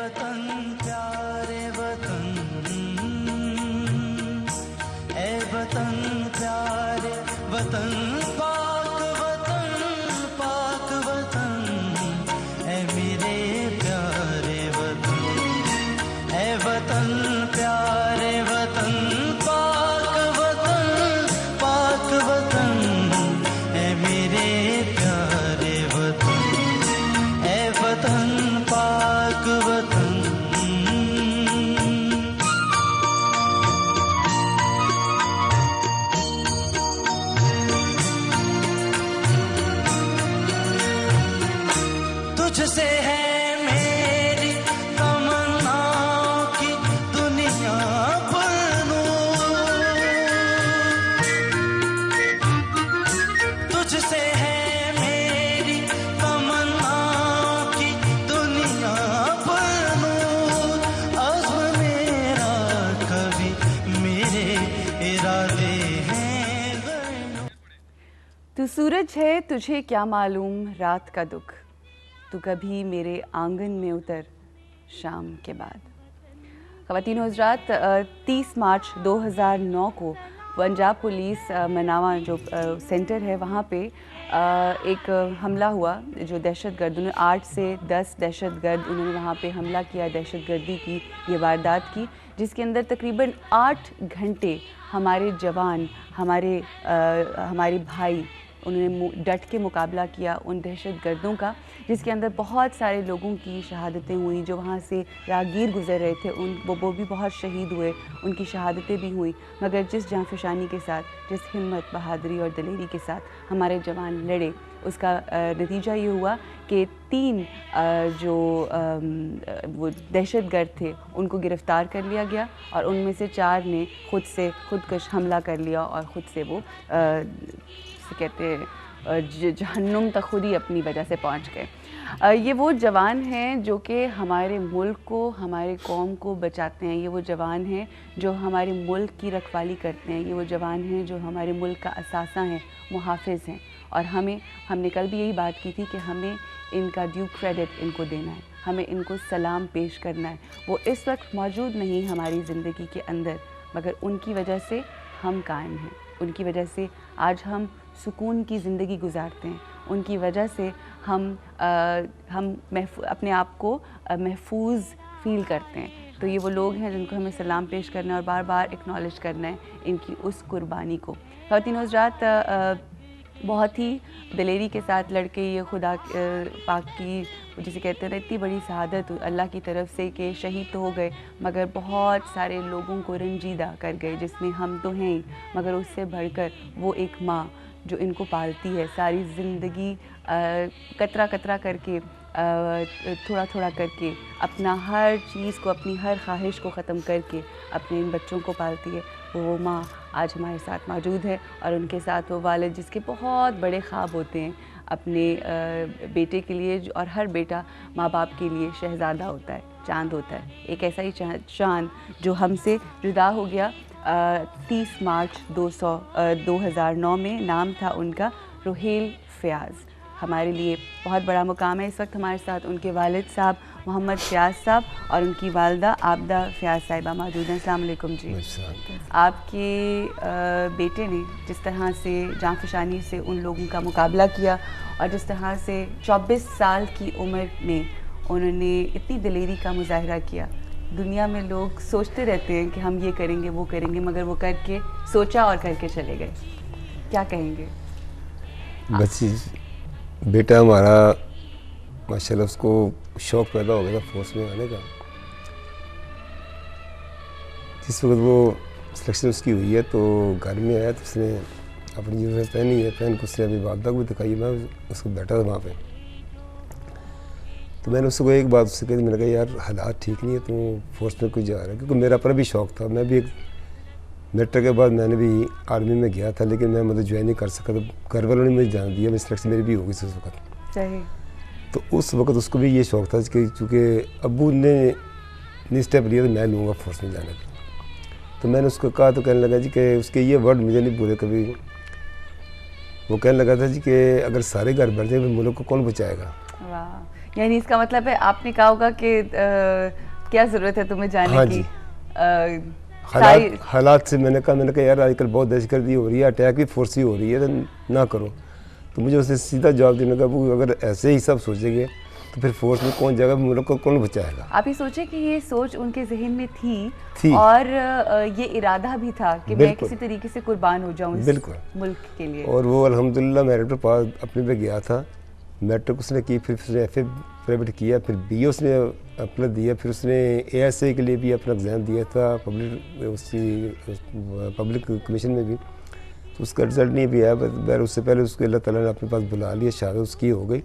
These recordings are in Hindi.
वतन प्यारे वतन, ए वतन प्यारे वतन, पाक वतन, पाक वतन, ए मेरे प्यारे वतन, ए वतन प्यारे वतन, पाक वतन, पाक वतन, ए मेरे प्यारे वतन, ए वतन पाक वतन। तुझसे है मेरी तमन्नाओं की दुनिया पर नूर, तुझसे है मेरी तमन्नाओं की दुनिया पर नूर, अज़्म मेरा कभी मेरे इरादे हैं। तू सूरज है तुझे क्या मालूम रात का दुख, तू कभी मेरे आंगन में उतर शाम के बाद। ख़वातीन व हज़रात, 30 मार्च 2009 को पंजाब पुलिस मनावा जो सेंटर है वहाँ पे एक हमला हुआ। जो दहशतगर्द, उन्होंने 8 से 10 दहशतगर्द उन्होंने वहाँ पे हमला किया, दहशतगर्दी की ये वारदात की, जिसके अंदर तकरीबन 8 घंटे हमारे जवान, हमारे भाई, उन्होंने डट के मुकाबला किया उन दहशतगर्दों का, जिसके अंदर बहुत सारे लोगों की शहादतें हुई। जो वहाँ से राहगीर गुज़र रहे थे वो भी बहुत शहीद हुए, उनकी शहादतें भी हुई। मगर जिस जांफशानी के साथ, जिस हिम्मत, बहादुरी और दलेरी के साथ हमारे जवान लड़े, उसका नतीजा ये हुआ कि 3 जो वो दहशतगर्द थे उनको गिरफ़्तार कर लिया गया और उनमें से 4 ने खुदकश हमला कर लिया और ख़ुद से वो कहते जहन्नुम तक खुद ही अपनी वजह से पहुंच गए। ये वो जवान हैं जो कि हमारे मुल्क को, हमारे कौम को बचाते हैं। ये वो जवान हैं जो हमारे मुल्क की रखवाली करते हैं। ये वो जवान हैं जो हमारे मुल्क का असासा हैं, मुहाफ़िज़ हैं। और हमने कल भी यही बात की थी कि हमें इनका ड्यू क्रेडिट इनको देना है, हमें इनको सलाम पेश करना है। वो इस वक्त मौजूद नहीं हमारी ज़िंदगी के अंदर, मगर उनकी वजह से हम कायम हैं, उनकी वजह से आज हम सुकून की ज़िंदगी गुजारते हैं, उनकी वजह से हम अपने आप को महफूज फ़ील करते हैं। तो ये वो लोग हैं जिनको हमें सलाम पेश करना है और बार बार एक्नॉलेज करना है इनकी उस कुर्बानी को। ख़वातीन व हज़रात, बहुत ही दलेरी के साथ लड़के ये खुदा पाक की, जिसे कहते हैं, इतनी बड़ी शहादत अल्लाह की तरफ से कि शहीद तो हो गए मगर बहुत सारे लोगों को रंजीदा कर गए, जिसमें हम तो हैं ही, मगर उससे बढ़कर वो एक माँ जो इनको पालती है सारी ज़िंदगी, कतरा कतरा करके, थोड़ा थोड़ा करके, अपना हर चीज़ को, अपनी हर ख्वाहिश को ख़त्म करके अपने इन बच्चों को पालती है, वो माँ आज हमारे साथ मौजूद है। और उनके साथ वो वालिद जिसके बहुत बड़े ख्वाब होते हैं अपने बेटे के लिए, और हर बेटा माँ बाप के लिए शहज़ादा होता है, चाँद होता है। एक ऐसा ही चाँद जो हमसे जुदा हो गया 30 मार्च 2009 में। नाम था उनका रुहेल फ़याज़। हमारे लिए बहुत बड़ा मुकाम है। इस वक्त हमारे साथ उनके वालिद साहब मोहम्मद फ़याज़ साहब और उनकी वालदा आबदा फ़याज़ साहिबा मौजूद हैं। अस्सलाम वालेकुम जी। आपके बेटे ने जिस तरह से जांफशानी से उन लोगों का मुकाबला किया और जिस तरह से 24 साल की उम्र में उन्होंने इतनी दलेरी का मुजाहरा किया, दुनिया में लोग सोचते रहते हैं कि हम ये करेंगे वो करेंगे, मगर वो करके सोचा और करके चले गए। क्या कहेंगे? बस बेटा हमारा माशाल्लाह उसको शौक़ पैदा हो गया था फोर्स में आने का। जिस वक्त वो सिलेक्शन उसकी हुई है तो घर में आया तो उसने अपनी यूनिफॉर्म पहनी है, पहन को उसने अभी वालदा को भी दिखाई। मैं उसको बैठा था वहाँ पे, तो मैंने उसको एक बात उससे कही, मैंने कहा यार हालात ठीक नहीं है, तो फोर्स में कुछ जा रहा है। क्योंकि मेरा अपना भी शौक़ था, मैं भी एक मेट्रिक के बाद मैंने भी आर्मी में गया था, लेकिन मैं मतलब ज्वाइन नहीं कर सका। तो घर वालों ने मुझे जान दिया, मैं सिलेक्शन मेरी भी होगी उस वक्त। सही। तो उस वक्त उसको भी ये शौक़ था कि चूँकि अब्बू ने स्टेप लिया तो मैं लूँगा फोर्स में जाने का। तो मैंने उसको कहा तो कहने लगा जी कि उसके ये वर्ड मुझे नहीं भूले कभी। वो कहने लगा था जी कि अगर सारे घर बैठ जाए तो मुल्क को कौन बचाएगा। वाह, यानी इसका मतलब है आपने कहा होगा कि क्या ज़रूरत है तुम्हें जाने हाँ की? जी। सारी- हालात से मैंने कहा यार आजकल बहुत दहशतगर्दी हो रही है, अटैक भी फोर्स ही हो रही है, तो ना करो। तो मुझे उससे सीधा जवाब देने का, वो अगर ऐसे ही सब सोचेंगे तो फिर फोर्स में कौन जाएगा, मुल्क को कौन बचाएगा। आप ही सोचे कि ये सोच उनके जहन में थी। और ये इरादा भी था कि मैं बिल्कुल। किसी तरीके से कुर्बान हो जाऊं इस बिल्कुल। मुल्क के लिए। और वो अल्हम्दुलिल्लाह मेरिट पर पास अपने पे गया था, मैट्रिक उसने की, फिर उसने एफ ए प्राइवेट किया, फिर बी उसने अपना दिया, फिर उसने ASA के लिए भी अपना एग्ज़ाम दिया था पब्लिक कमीशन में भी, तो उसका रिज़ल्ट नहीं भी आया। बहर उससे पहले उसको अल्लाह ताला ने अपने पास बुला लिया, शहादत उसकी हो गई।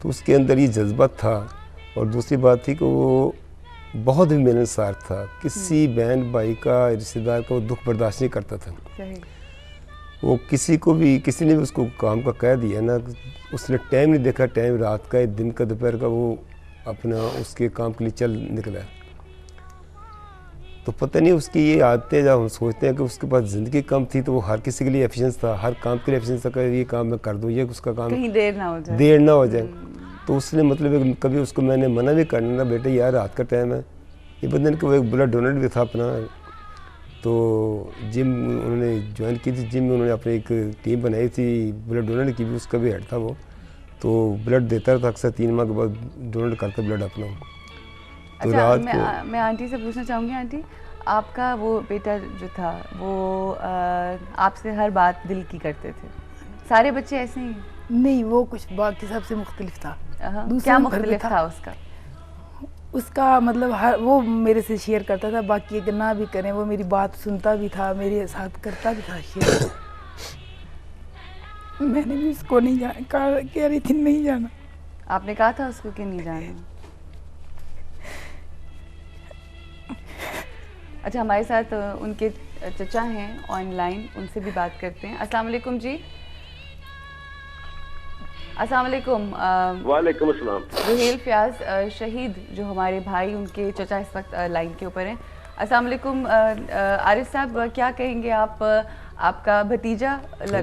तो उसके अंदर ये जज्बा था। और दूसरी बात थी कि वो बहुत ही मिलनसार था, किसी बहन भाई का, रिश्तेदार का वो दुख बर्दाश्त नहीं करता था। सही। वो किसी को भी, किसी ने भी उसको काम का कह दिया ना, उसने टाइम नहीं देखा, टाइम रात का, दिन का, दोपहर का, वो अपना उसके काम के लिए चल निकला। तो पता नहीं उसकी ये आदतें, जब हम सोचते हैं कि उसके पास ज़िंदगी कम थी तो वो हर किसी के लिए एफिशिएंस था, हर काम के लिए एफिशिएंस था कि ये काम मैं कर दूँ, ये उसका काम कहीं देर ना हो जाए। देर ना हो जाए। तो उसने मतलब कभी उसको मैंने मना भी करना ना, बेटे यार रात का टाइम है। ये बंदे ने वो एक ब्लड डोनर भी था अपना, तो जिम उन्होंने ज्वाइन की थी, जिम में उन्होंने अपनी एक टीम बनाई थी ब्लड डोनर की भी, उसका भी हेड था वो। तो ब्लड देता था अक्सर, 3 माह के बाद डोनेट करता ब्लड अपना। तो अच्छा, रात मैं आंटी से पूछना चाहूँगी, आंटी आपका वो बेटा जो था वो आपसे हर बात दिल की करते थे? सारे बच्चे ऐसे ही हैं? नहीं, वो कुछ बाकी सबसे मुख्तलिफ था। क्या दूसरों में मुख्तलिफ फर्क था उसका? उसका मतलब हर वो मेरे से शेयर करता था, बाकी अगर ना भी करें वो मेरी बात सुनता भी था, मेरे साथ करता भी था शेयर। मैंने भी उसको नहीं जाना कह रही थी, नहीं जाना। आपने कहा था उसको कि नहीं जाना? अच्छा, हमारे साथ उनके चचा हैं ऑनलाइन, उनसे भी बात करते हैं। अस्सलाम वालेकुम जी। अस्सलाम वालेकुम। वालेकुम अस्सलाम। रुहेल फयाज शहीद जो हमारे भाई, उनके चचा इस वक्त लाइन के ऊपर हैं। अस्सलाम वालेकुम आरिफ साहब, क्या कहेंगे आप? आपका भतीजा मेरा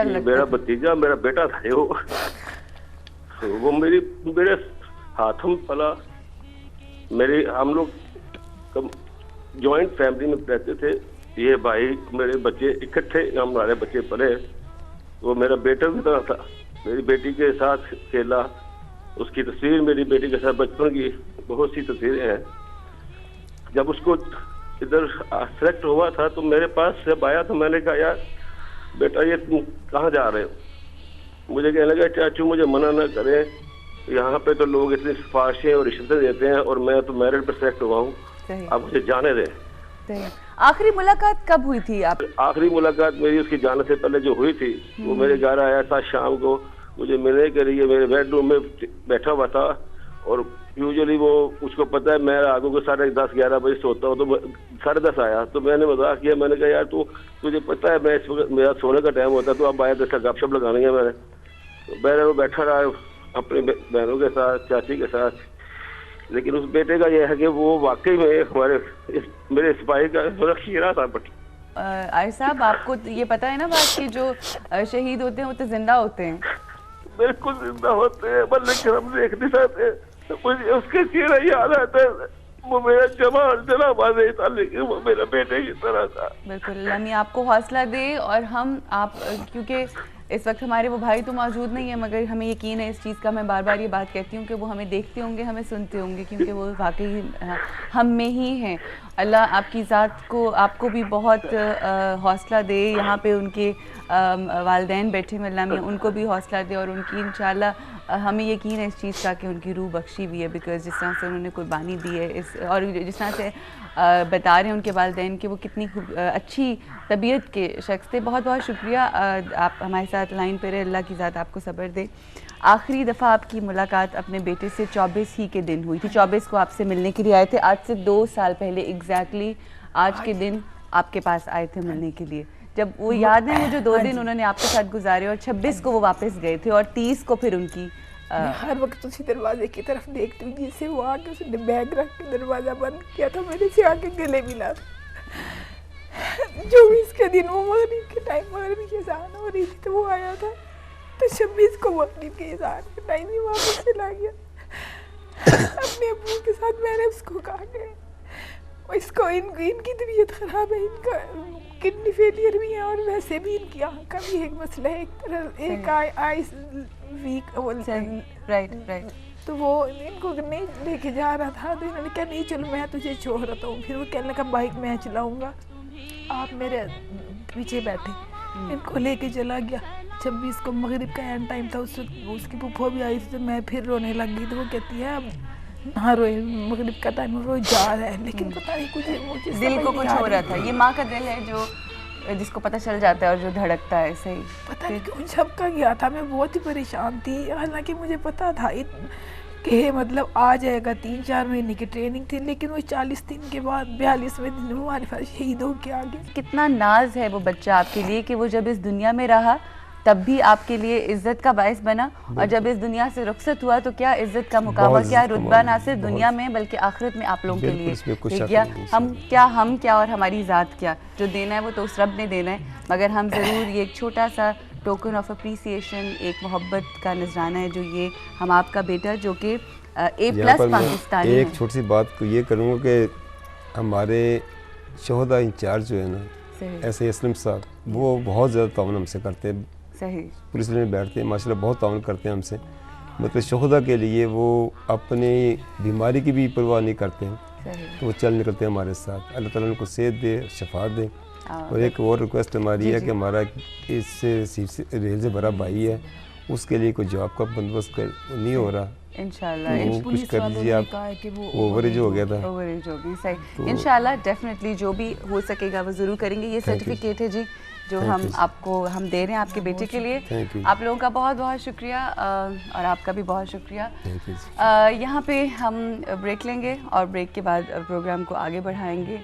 लगता भतीजा, मेरा बेटा था वो मेरे हाथों में पला। हम लोग जॉइंट फैमिली में रहते थे, ये भाई मेरे बच्चे इकट्ठे, हमारे बच्चे पले। वो मेरा बेटा भी तरह था, मेरी बेटी के साथ खेला, उसकी तस्वीर मेरी बेटी के साथ बचपन की बहुत सी तस्वीरें हैं। जब उसको इधर सेलेक्ट हुआ था तो मेरे पास जब आया तो मैंने कहा यार बेटा ये तुम कहाँ जा रहे हो? मुझे कहने लगा चाचू मुझे मना ना करें, यहाँ पे तो लोग इतनी सिफारिशें और रिश्वतें देते हैं और मैं तो मेरिट पर सेलेक्ट हुआ हूँ, अब मुझे जाने दें। आखिरी मुलाकात कब हुई थी आप? आखिरी मुलाकात मेरी उसकी जाने से पहले जो हुई थी, वो मेरे घर आया था शाम को, मुझे मिलने के लिए मेरे बेडरूम में बैठा हुआ था। और यूजुअली वो, उसको पता है मैं रातों को 10:30-11 बजे सोता हूँ, तो 10:30 आया। तो मैंने मजाक किया, मैंने कहा यार तुझे पता है मैं इस वक्त मेरा सोने का टाइम होता है, तो अब आया तो गपशप लगानी है मैंने। तो मैंने वो बैठा रहा अपनी बहनों के साथ, चाची के साथ। लेकिन उस बेटे का यह है कि वो वाकई में मेरे सिपाही का थोड़ा खीरा था। बट आरिफ साहब, आपको ये पता है ना बात कि जो शहीद होते हैं वो तो जिंदा होते हैं? बिल्कुल जिंदा होते हैं, लेकिन हम देख नहीं सकते। तो मुझे उसका चेहरा याद आता है, वो मेरा जवान जनाबा नहीं था, लेकिन वो मेरा बेटे की तरह था। बिल्कुल, अल्लाह आपको हौसला दे। और हम आप क्योंकि इस वक्त हमारे वो भाई तो मौजूद नहीं है, मगर हमें यकीन है इस चीज़ का, मैं बार बार ये बात कहती हूँ कि वो हमें देखते होंगे, हमें सुनते होंगे, क्योंकि वो वाकई हम में ही हैं। अल्लाह आपकी ज़ात को, आपको भी बहुत हौसला दे। यहाँ पे उनके वालिदैन बैठे हैं, अल्लाह में उनको भी हौसला दे। और उनकी इंशाल्लाह हमें यकीन है इस चीज़ का कि उनकी रूह बख्शी भी है, बिकॉज़ जिस तरह से उन्होंने कुर्बानी दी है इस, और जिस तरह से बता रहे हैं उनके वालिदैन कि वो कितनी अच्छी तबीयत के शख्स थे। बहुत बहुत शुक्रिया, आप हमारे साथ लाइन पर रहे। अल्लाह की ज़ात आपको सब्र दे। आखिरी दफ़ा आपकी मुलाकात अपने बेटे से 24 ही के दिन हुई थी। 24 को आपसे मिलने के लिए आए थे, आज से 2 साल पहले एग्जैक्टली आज के दिन आपके पास आए थे मिलने के लिए। जब वो याद है, वो जो 2 दिन उन्होंने आपके साथ गुजारे, और 26 को वो वापस गए थे, और 30 को फिर उनकी मैं हर वक्त उसी दरवाजे की तरफ देखती हूँ जिससे वो आके उसने बैग रख के दरवाजा बंद किया था, मेरे से आके गले मिला था। 24 के दिन वो मगरिब के टाइम मगरिब की अज़ान हो रही थी तो वो आया था, तो 26 को मगरिब की अज़ान के टाइम ही वापस चला गया। अपने अब्बू के साथ मैंने उसको कहा कि इसको इनकी तबीयत खराब है, इनका किडनी फेलियर भी है और वैसे भी इनकी आँख का भी एक मसला है, एक तरह एक आई वीक बोलते हैं। राइट। तो वो इनको नहीं लेके जा रहा था, तो इन्होंने कहा नहीं चलो मैं तुझे छोड़ रहा हूँ। फिर वो कहने लगा बाइक मैं चलाऊँगा, आप मेरे पीछे बैठे। इनको लेके चला गया। 26 को मगरिब का एंड टाइम था, उस वक्त उसकी फूफो भी आई थी, तो मैं फिर रोने लग गई। तो वो कहती है अब हाँ रोए, मगरिब का टाइम वो जा रहा है, लेकिन पता नहीं कुछ मुझे दिल को कुछ हो रहा था। ये माँ का दिल है जो जिसको पता चल जाता है और जो धड़कता है। सही, पता नहीं क्यों झपका गया था। मैं बहुत ही परेशान थी, हालांकि मुझे पता था कि मतलब आ जाएगा। 3-4 महीने की ट्रेनिंग थी, लेकिन वो 40 दिन के बाद 42वें दिन वो हमारे पास शहीद हो के आ गया। कितना नाज है वो बच्चा आपके लिए कि वो जब इस दुनिया में रहा तब भी आपके लिए इज्जत का बायस बना, और जब इस दुनिया से रुखसत हुआ तो क्या इज्जत का मुकामा, क्या रुतबा ना सिर्फ दुनिया में बल्कि आखिरत में आप लोगों के लिए गया। हम क्या और हमारी ज़ात क्या, जो देना है वो तो उस रब ने देना है, मगर हम ज़रूर ये एक छोटा सा टोकन ऑफ अप्रिसिएशन, एक मोहब्बत का नजराना है जो ये हम आपका बेटा जो कि A+ पाकिस्तानी एक छोटी सी बात को ये करूँगा कि हमारे शोहदा इंचार्ज जो है ना, ऐसे असलम साहब, वो बहुत ज़्यादा ताउन हमसे करते हैं। सही, पुलिस में बैठते हैं, माशाल्लाह बहुत ताउन करते हैं हमसे। मतलब शोहदा के लिए वो अपनी बीमारी की भी परवाह नहीं करते हैं, तो वो चल निकलते हैं हमारे साथ। अल्लाह ताला उनको सेहत दे, शफा दे। और एक और रिक्वेस्ट हमारी है कि हमारा इससे रेल से बड़ा भाई है, उसके लिए कोई जॉब का बंदोबस्त नहीं हो रहा। इंशाल्लाह तो कुछ कर दीजिए आप, ओवरेज हो गया था। ओवरेज हो गई, सही। इंशाल्लाह डेफिनेटली जो भी हो सकेगा वो ज़रूर करेंगे। ये सर्टिफिकेट है जी जो हम दे रहे हैं आपके बेटे के लिए। आप लोगों का बहुत बहुत शुक्रिया और आपका भी बहुत शुक्रिया। यहाँ पे हम ब्रेक लेंगे और ब्रेक के बाद प्रोग्राम को आगे बढ़ाएंगे।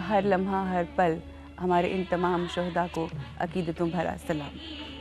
हर लम्हा हर पल हमारे इन तमाम शहदा को अकीदतों भरा सलाम।